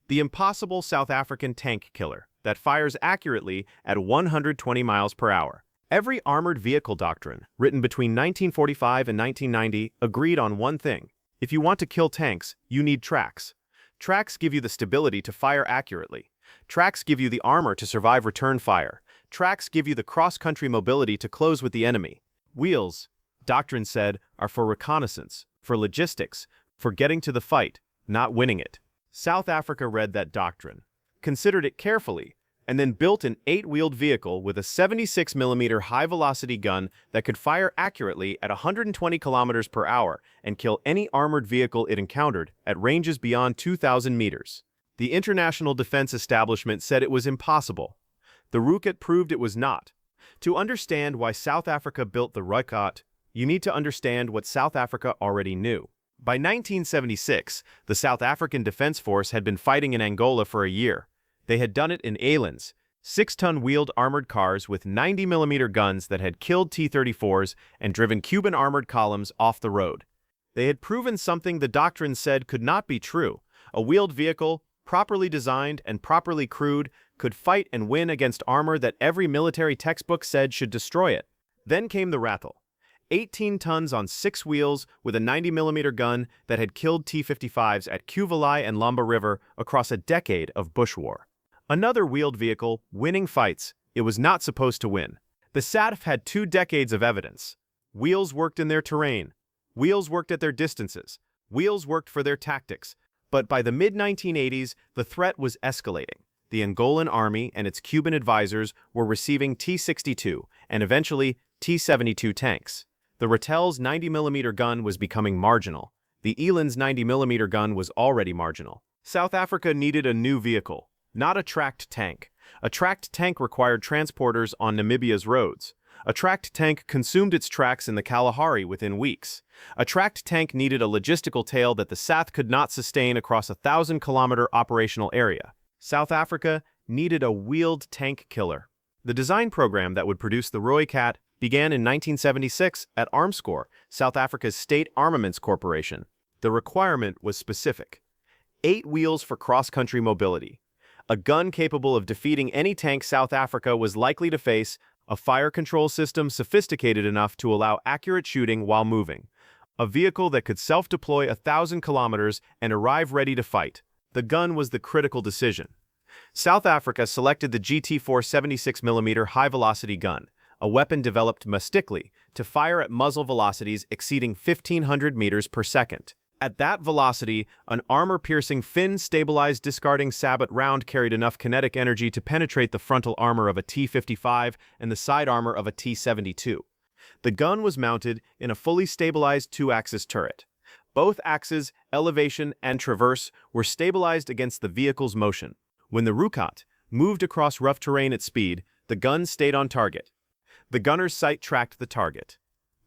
The impossible South African tank killer that fires accurately at 120 miles per hour. Every armored vehicle doctrine, written between 1945 and 1990, agreed on one thing. If you want to kill tanks, you need tracks. Tracks give you the stability to fire accurately. Tracks give you the armor to survive return fire. Tracks give you the cross-country mobility to close with the enemy. Wheels, doctrine said, are for reconnaissance, for logistics, for getting to the fight, not winning it. South Africa read that doctrine, considered it carefully, and then built an 8-wheeled vehicle with a 76mm high-velocity gun that could fire accurately at 120 kilometers per hour and kill any armored vehicle it encountered at ranges beyond 2,000 meters. The international defense establishment said it was impossible. The Rooikat proved it was not. To understand why South Africa built the Rooikat, you need to understand what South Africa already knew. By 1976, the South African Defense Force had been fighting in Angola for a year. They had done it in elands, 6-ton wheeled armored cars with 90mm guns that had killed T-34s and driven Cuban armored columns off the road. They had proven something the doctrine said could not be true. A wheeled vehicle, properly designed and properly crewed, could fight and win against armor that every military textbook said should destroy it. Then came the Rattle. 18 tons on 6 wheels with a 90mm gun that had killed T-55s at Kuvalai and Lamba River across a decade of bush war. Another wheeled vehicle, winning fights, it was not supposed to win. The SADF had 2 decades of evidence. Wheels worked in their terrain. Wheels worked at their distances. Wheels worked for their tactics. But by the mid-1980s, the threat was escalating. The Angolan army and its Cuban advisors were receiving T-62 and eventually T-72 tanks. The Rattel's 90mm gun was becoming marginal. The Eland's 90mm gun was already marginal. South Africa needed a new vehicle, not a tracked tank. A tracked tank required transporters on Namibia's roads. A tracked tank consumed its tracks in the Kalahari within weeks. A tracked tank needed a logistical tail that the SAF could not sustain across a 1,000-kilometer operational area. South Africa needed a wheeled tank killer. The design program that would produce the Rooikat began in 1976 at Armscor, South Africa's state armaments corporation. The requirement was specific. 8 wheels for cross-country mobility. A gun capable of defeating any tank South Africa was likely to face, a fire control system sophisticated enough to allow accurate shooting while moving, a vehicle that could self-deploy 1,000 kilometers and arrive ready to fight. The gun was the critical decision. South Africa selected the GT4 76mm high-velocity gun, a weapon developed domestically to fire at muzzle velocities exceeding 1,500 meters per second. At that velocity, an armor-piercing fin-stabilized discarding sabot round carried enough kinetic energy to penetrate the frontal armor of a T-55 and the side armor of a T-72. The gun was mounted in a fully stabilized 2-axis turret. Both axes, elevation and traverse, were stabilized against the vehicle's motion. When the Rooikat moved across rough terrain at speed, the gun stayed on target. The gunner's sight tracked the target.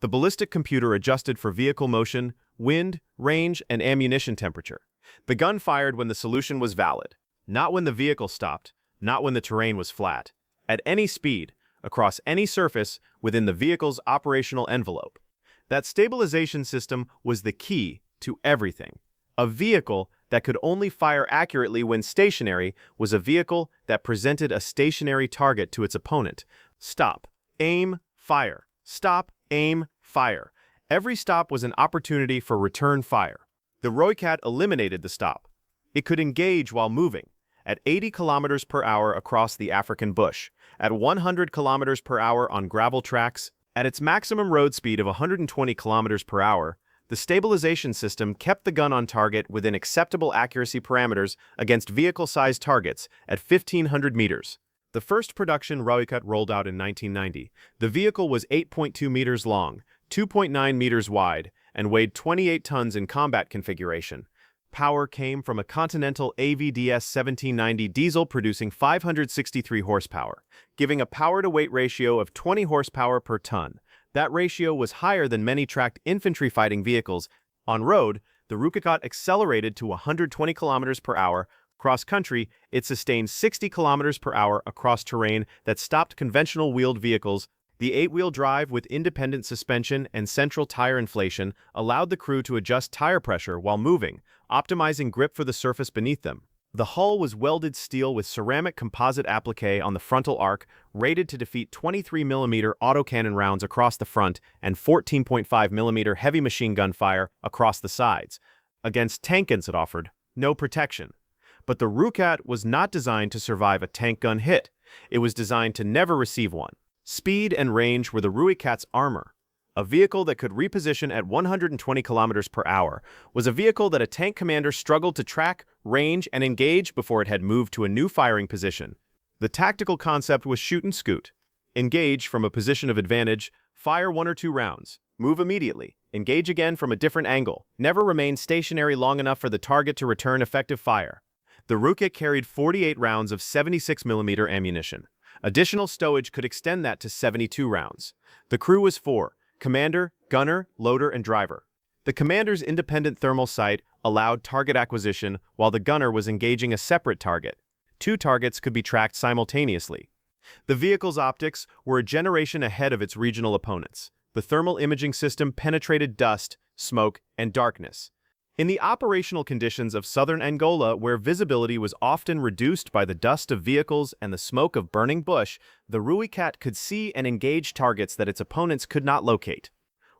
The ballistic computer adjusted for vehicle motion, wind, range, and ammunition temperature. The gun fired when the solution was valid, not when the vehicle stopped, not when the terrain was flat. At any speed, across any surface, within the vehicle's operational envelope. That stabilization system was the key to everything. A vehicle that could only fire accurately when stationary was a vehicle that presented a stationary target to its opponent. Stop, aim, fire. Stop, aim, fire. Every stop was an opportunity for return fire. The Rooikat eliminated the stop. It could engage while moving, at 80 kilometers per hour across the African bush, at 100 kilometers per hour on gravel tracks, at its maximum road speed of 120 kilometers per hour. The stabilization system kept the gun on target within acceptable accuracy parameters against vehicle-sized targets at 1,500 meters. The first production Rooikat rolled out in 1990. The vehicle was 8.2 meters long, 2.9 meters wide, and weighed 28 tons in combat configuration. Power came from a Continental AVDS 1790 diesel producing 563 horsepower, giving a power-to-weight ratio of 20 horsepower per ton. That ratio was higher than many tracked infantry fighting vehicles. On road, the Rooikat accelerated to 120 kilometers per hour. Cross-country, it sustained 60 kilometers per hour across terrain that stopped conventional wheeled vehicles. The 8-wheel drive with independent suspension and central tire inflation allowed the crew to adjust tire pressure while moving, optimizing grip for the surface beneath them. The hull was welded steel with ceramic composite applique on the frontal arc, rated to defeat 23mm autocannon rounds across the front and 14.5mm heavy machine gun fire across the sides. Against tank guns it offered no protection. But the Rooikat was not designed to survive a tank gun hit. It was designed to never receive one. Speed and range were the Rooikat's armor. A vehicle that could reposition at 120 kilometers per hour was a vehicle that a tank commander struggled to track, range, and engage before it had moved to a new firing position. The tactical concept was shoot and scoot. Engage from a position of advantage, fire 1 or 2 rounds, move immediately, engage again from a different angle, never remain stationary long enough for the target to return effective fire. The Rooikat carried 48 rounds of 76mm ammunition. Additional stowage could extend that to 72 rounds. The crew was 4. Commander, gunner, loader, and driver. The commander's independent thermal sight allowed target acquisition while the gunner was engaging a separate target. 2 targets could be tracked simultaneously. The vehicle's optics were a generation ahead of its regional opponents. The thermal imaging system penetrated dust, smoke, and darkness. In the operational conditions of southern Angola, where visibility was often reduced by the dust of vehicles and the smoke of burning bush, the Rooikat could see and engage targets that its opponents could not locate.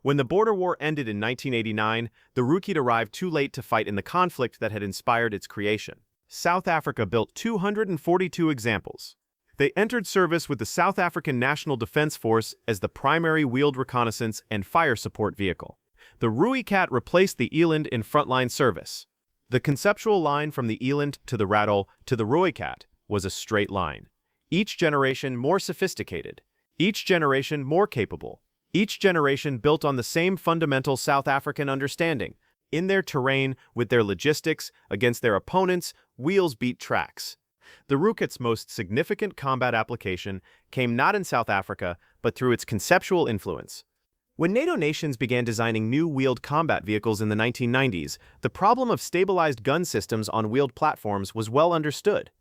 When the border war ended in 1989, the Rooikat arrived too late to fight in the conflict that had inspired its creation. South Africa built 242 examples. They entered service with the South African National Defence Force as the primary wheeled reconnaissance and fire support vehicle. The Rooikat replaced the Eland in frontline service. The conceptual line from the Eland to the Rattle to the Rooikat was a straight line. Each generation more sophisticated. Each generation more capable. Each generation built on the same fundamental South African understanding. In their terrain, with their logistics, against their opponents, wheels beat tracks. The Rooikat's most significant combat application came not in South Africa, but through its conceptual influence. When NATO nations began designing new wheeled combat vehicles in the 1990s, the problem of stabilized gun systems on wheeled platforms was well understood.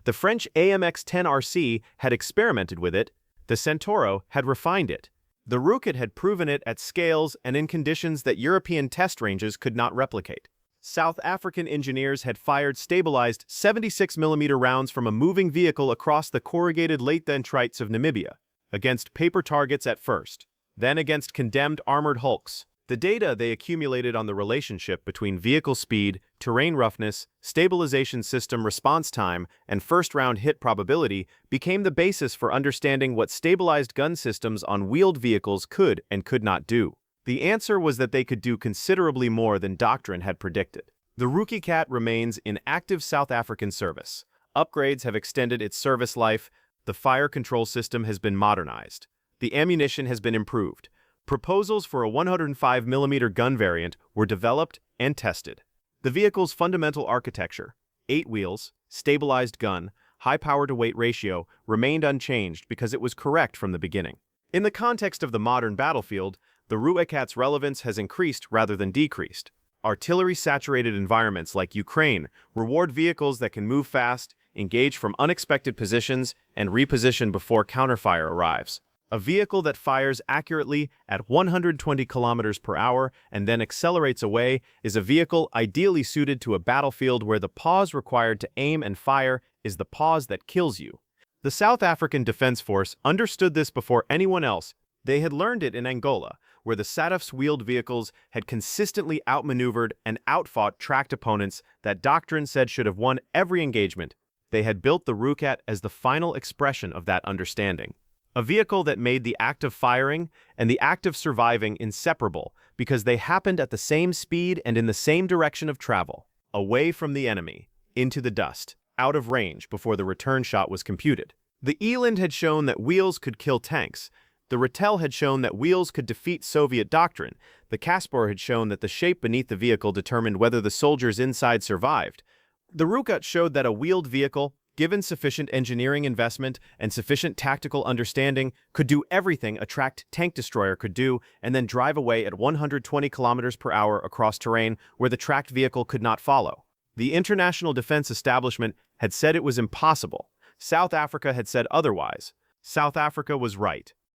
The French AMX-10RC had experimented with it. The Centauro had refined it. The Rooikat had proven it at scales and in conditions that European test ranges could not replicate. South African engineers had fired stabilized 76mm rounds from a moving vehicle across the corrugated late dendrites of Namibia, against paper targets at first, then against condemned armored hulks. The data they accumulated on the relationship between vehicle speed, terrain roughness, stabilization system response time, and first-round hit probability became the basis for understanding what stabilized gun systems on wheeled vehicles could and could not do. The answer was that they could do considerably more than doctrine had predicted. The Rooikat remains in active South African service. Upgrades have extended its service life. The fire control system has been modernized. The ammunition has been improved. Proposals for a 105mm gun variant were developed and tested. The vehicle's fundamental architecture, 8 wheels, stabilized gun, high power-to-weight ratio, remained unchanged because it was correct from the beginning. In the context of the modern battlefield, the Rooikat's relevance has increased rather than decreased. Artillery-saturated environments like Ukraine reward vehicles that can move fast, engage from unexpected positions, and reposition before counterfire arrives. A vehicle that fires accurately at 120 kilometers per hour and then accelerates away is a vehicle ideally suited to a battlefield where the pause required to aim and fire is the pause that kills you. The South African Defence Force understood this before anyone else. They had learned it in Angola, where the SATF's wheeled vehicles had consistently outmaneuvered and outfought tracked opponents that doctrine said should have won every engagement. They had built the Rooikat as the final expression of that understanding. A vehicle that made the act of firing and the act of surviving inseparable because they happened at the same speed and in the same direction of travel, away from the enemy, into the dust, out of range before the return shot was computed. The Eland had shown that wheels could kill tanks. The Rattel had shown that wheels could defeat Soviet doctrine. The Kaspar had shown that the shape beneath the vehicle determined whether the soldiers inside survived. The Rooikat showed that a wheeled vehicle, given sufficient engineering investment and sufficient tactical understanding, could do everything a tracked tank destroyer could do and then drive away at 120 kilometers per hour across terrain where the tracked vehicle could not follow. The international defense establishment had said it was impossible. South Africa had said otherwise. South Africa was right.